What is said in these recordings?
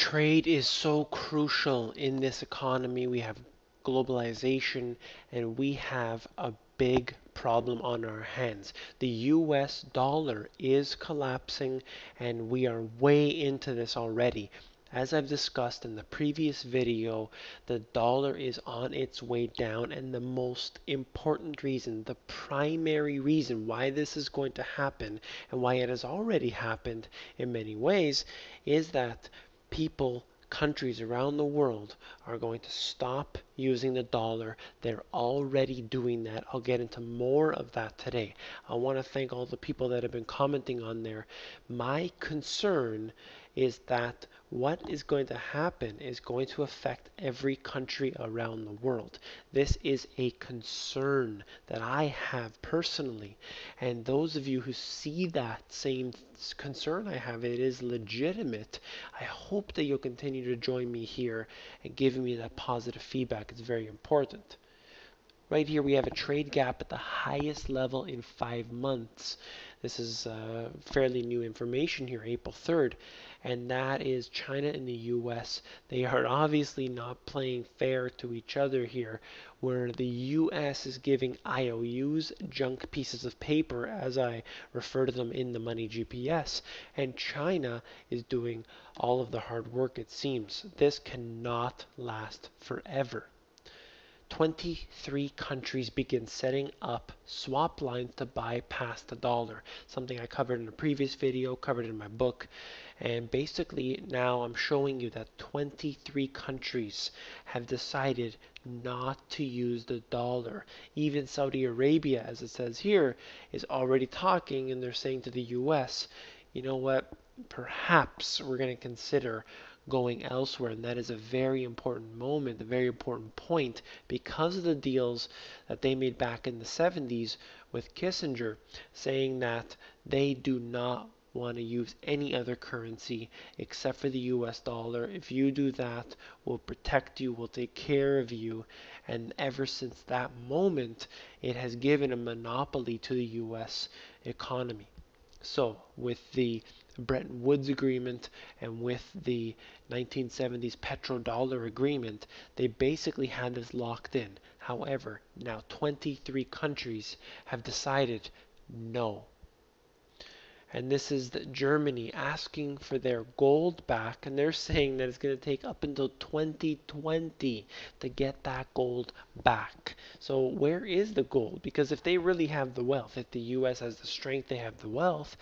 Trade is so crucial in this economy. We have globalization and we have a big problem on our hands. The US dollar is collapsing and we are way into this already. As I've discussed in the previous video, the dollar is on its way down, and the most important reason, the primary reason why this is going to happen and why it has already happened in many ways is that people, countries around the world are going to stop using the dollar. They're already doing that. I'll get into more of that today. I want to thank all the people that have been commenting on there. My concern is that what is going to happen is going to affect every country around the world. This is a concern that I have personally. And those of you who see that same concern I have, it is legitimate. I hope that you'll continue to join me here and giving me that positive feedback. It's very important. Right here we have a trade gap at the highest level in 5 months. This is fairly new information here, April 3rd, and that is China and the US. They are obviously not playing fair to each other here, where the US is giving IOUs, junk pieces of paper, as I refer to them in the Money GPS, and China is doing all of the hard work, it seems. This cannot last forever. 23 countries begin setting up swap lines to bypass the dollar, something I covered in a previous video, covered in my book. And basically now I'm showing you that 23 countries have decided not to use the dollar. Even Saudi Arabia, as it says here, is already talking, and they're saying to the US, you know what, perhaps we're going to consider going elsewhere. And that is a very important moment, a very important point, because of the deals that they made back in the 70s with Kissinger, saying that they do not want to use any other currency except for the US dollar. If you do that, we'll protect you, we'll take care of you. And ever since that moment, it has given a monopoly to the US economy. So with the Bretton Woods Agreement and with the 1970s petrodollar agreement, they basically had this locked in. However, now 23 countries have decided no. And this is Germany asking for their gold back, and they're saying that it's going to take up until 2020 to get that gold back. So where is the gold? Because if they really have the wealth, if the US has the strength, they have the wealth,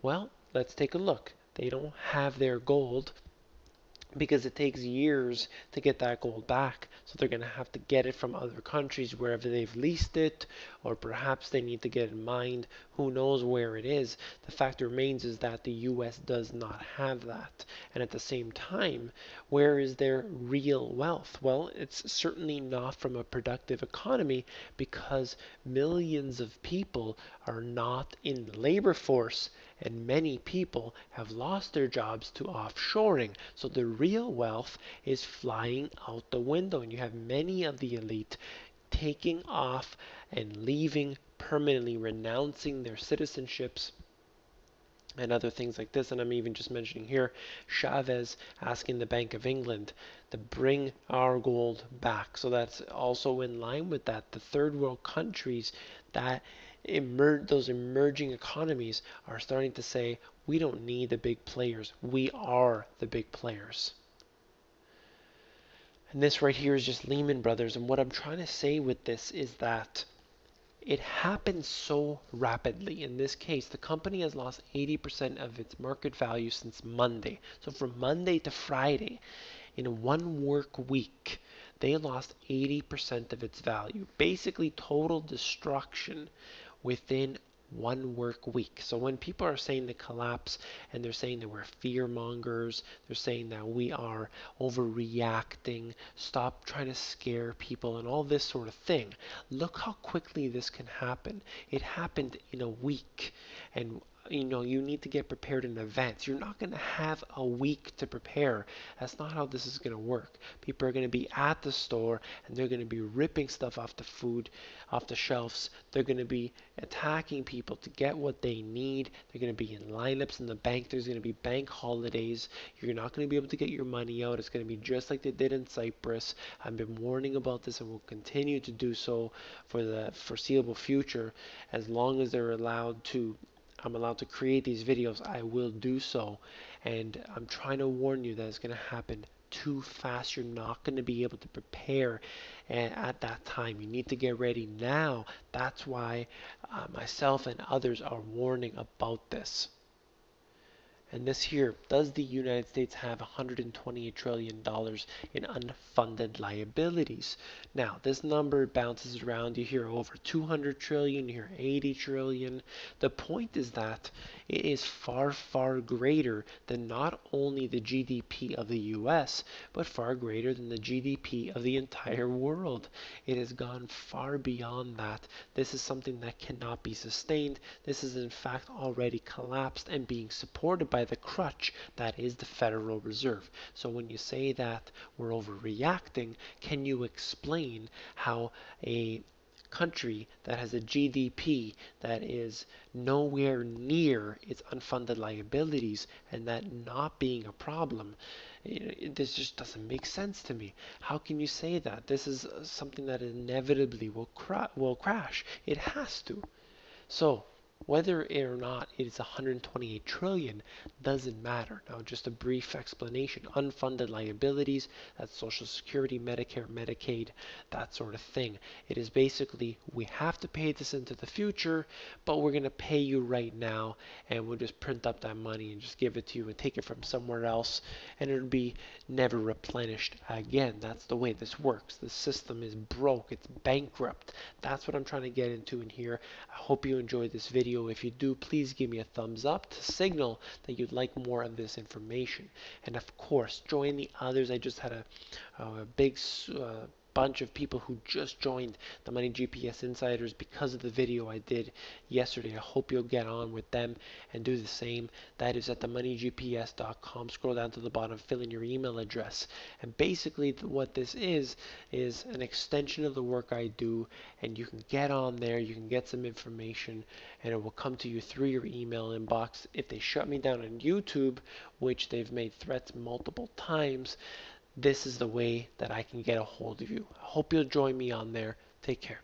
well, let's take a look. They don't have their gold because it takes years to get that gold back. So they're going to have to get it from other countries wherever they've leased it, or perhaps they need to get it mined. Who knows where it is? The fact remains is that the US does not have that. And at the same time, where is their real wealth? Well, it's certainly not from a productive economy, because millions of people are not in the labor force, and many people have lost their jobs to offshoring. So the real wealth is flying out the window, and you have many of the elite taking off and leaving permanently, renouncing their citizenships and other things like this. And I'm even just mentioning here Chavez asking the Bank of England to bring our gold back. So that's also in line with that. The third world countries that those emerging economies are starting to say, we don't need the big players. We are the big players. And this right here is just Lehman Brothers. And what I'm trying to say with this is that it happened so rapidly. In this case, the company has lost 80% of its market value since Monday. So from Monday to Friday, in 1 work week, they lost 80% of its value. Basically, total destruction within 1 work week. So when people are saying the collapse, and they're saying that we're fear mongers, they're saying that we are overreacting, stop trying to scare people and all this sort of thing. Look how quickly this can happen. It happened in a week, and you need to get prepared in advance. You're not going to have a week to prepare. That's not how this is going to work. People are going to be at the store and they're going to be ripping stuff off the food, off the shelves. They're going to be attacking people to get what they need. They're going to be in lineups in the bank. There's going to be bank holidays. You're not going to be able to get your money out. It's going to be just like they did in Cyprus. I've been warning about this and will continue to do so for the foreseeable future. As long as I'm allowed to create these videos, I will do so. And I'm trying to warn you that it's going to happen too fast. You're not going to be able to prepare at that time. You need to get ready now. That's why myself and others are warning about this. And this here, does the United States have $128 trillion in unfunded liabilities? Now, this number bounces around. You hear over 200 trillion, you hear 80 trillion. The point is that it is far, far greater than not only the GDP of the US, but far greater than the GDP of the entire world. It has gone far beyond that. This is something that cannot be sustained. This is in fact already collapsed and being supported by the crutch that is the Federal Reserve. So when you say that we're overreacting, can you explain how a country that has a GDP that is nowhere near its unfunded liabilities and that not being a problem, this just doesn't make sense to me. How can you say that? This is something that inevitably will crash. It has to. So whether or not it is 128 trillion doesn't matter. Now, just a brief explanation. Unfunded liabilities, that's Social Security, Medicare, Medicaid, that sort of thing. It is basically, we have to pay this into the future, but we're going to pay you right now, and we'll just print up that money and just give it to you and take it from somewhere else, and it'll be never replenished again. That's the way this works. The system is broke. It's bankrupt. That's what I'm trying to get into in here. I hope you enjoyed this video. If you do, please give me a thumbs up to signal that you'd like more of this information. And of course, join the others. I just had a big bunch of people who just joined the Money GPS Insiders because of the video I did yesterday. I hope you'll get on with them and do the same. That is at themoneygps.com. Scroll down to the bottom, fill in your email address. And basically what this is an extension of the work I do, and you can get on there, you can get some information, and it will come to you through your email inbox. If they shut me down on YouTube, which they've made threats multiple times, this is the way that I can get a hold of you. I hope you'll join me on there. Take care.